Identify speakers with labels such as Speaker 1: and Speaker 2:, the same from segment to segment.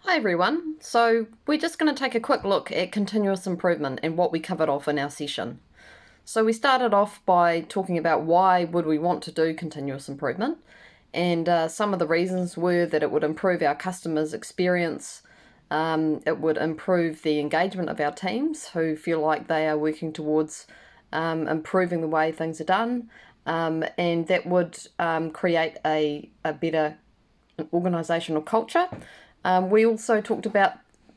Speaker 1: Hi everyone. So we're just going to take a quick look at continuous improvement and what we covered off in our session. So we started off by talking about why would we want to do continuous improvement, and some of the reasons were that it would improve our customers' experience, it would improve the engagement of our teams who feel like they are working towards improving the way things are done, and that would create a better organisational culture. We also talked about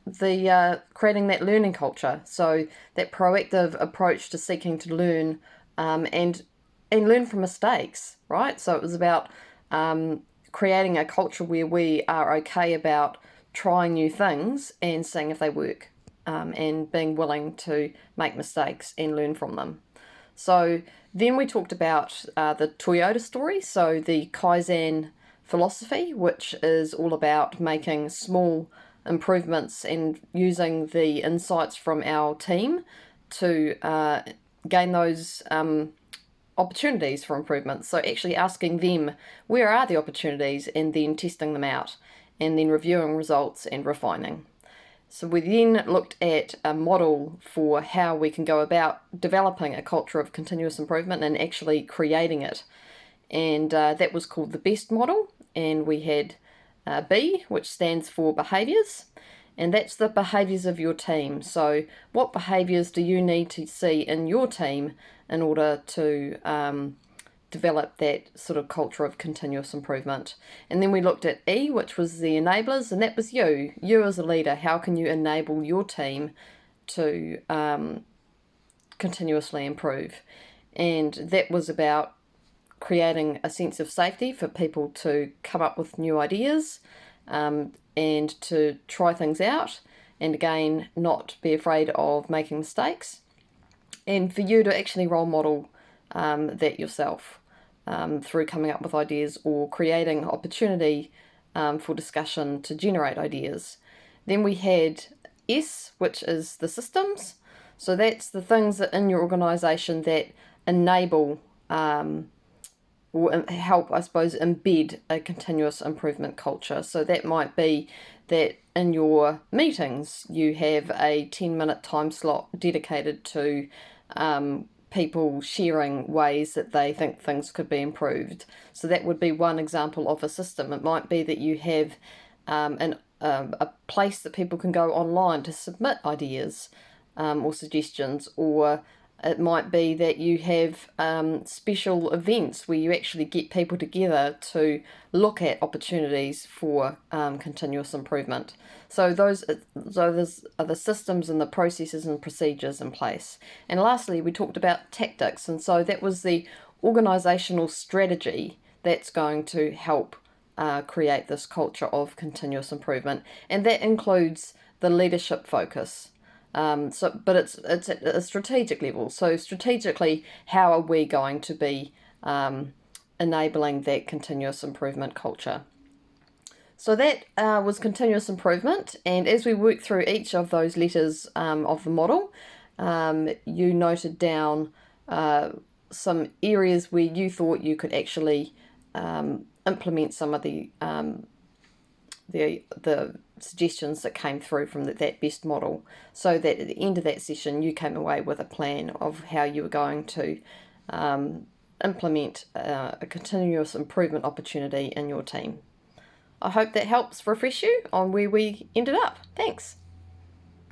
Speaker 1: the creating that learning culture, so that proactive approach to seeking to learn, and learn from mistakes, right? So it was about creating a culture where we are okay about trying new things and seeing if they work, and being willing to make mistakes and learn from them. So then we talked about the Toyota story, so the Kaizen philosophy, which is all about making small improvements and using the insights from our team to gain those opportunities for improvement. So actually asking them where are the opportunities and then testing them out and then reviewing results and refining. So we then looked at a model for how we can go about developing a culture of continuous improvement and actually creating it. And that was called the BEST model. And we had B, which stands for behaviours. And that's the behaviours of your team. So what behaviours do you need to see in your team in order to develop that sort of culture of continuous improvement? And then we looked at E, which was the enablers, and that was you. You as a leader, how can you enable your team to continuously improve? And that was about creating a sense of safety for people to come up with new ideas, and to try things out, and again, not be afraid of making mistakes, and for you to actually role model that yourself, through coming up with ideas or creating opportunity for discussion to generate ideas. Then we had S, which is the systems. So that's the things that in your organisation that enable or help, I suppose, embed a continuous improvement culture. So that might be that in your meetings you have a 10-minute time slot dedicated to people sharing ways that they think things could be improved. So that would be one example of a system. It might be that you have a place that people can go online to submit ideas or suggestions, or it might be that you have special events where you actually get people together to look at opportunities for continuous improvement. So those are the systems and the processes and procedures in place. And lastly, we talked about tactics, and so that was the organisational strategy that's going to help create this culture of continuous improvement, and that includes the leadership focus. But it's at a strategic level. So strategically, how are we going to be enabling that continuous improvement culture? So that was continuous improvement, and as we work through each of those letters of the model, you noted down some areas where you thought you could actually implement some of the suggestions that came through from that BEST model, so that at the end of that session you came away with a plan of how you were going to implement a continuous improvement opportunity in your team. I hope that helps refresh you on where we ended up. Thanks.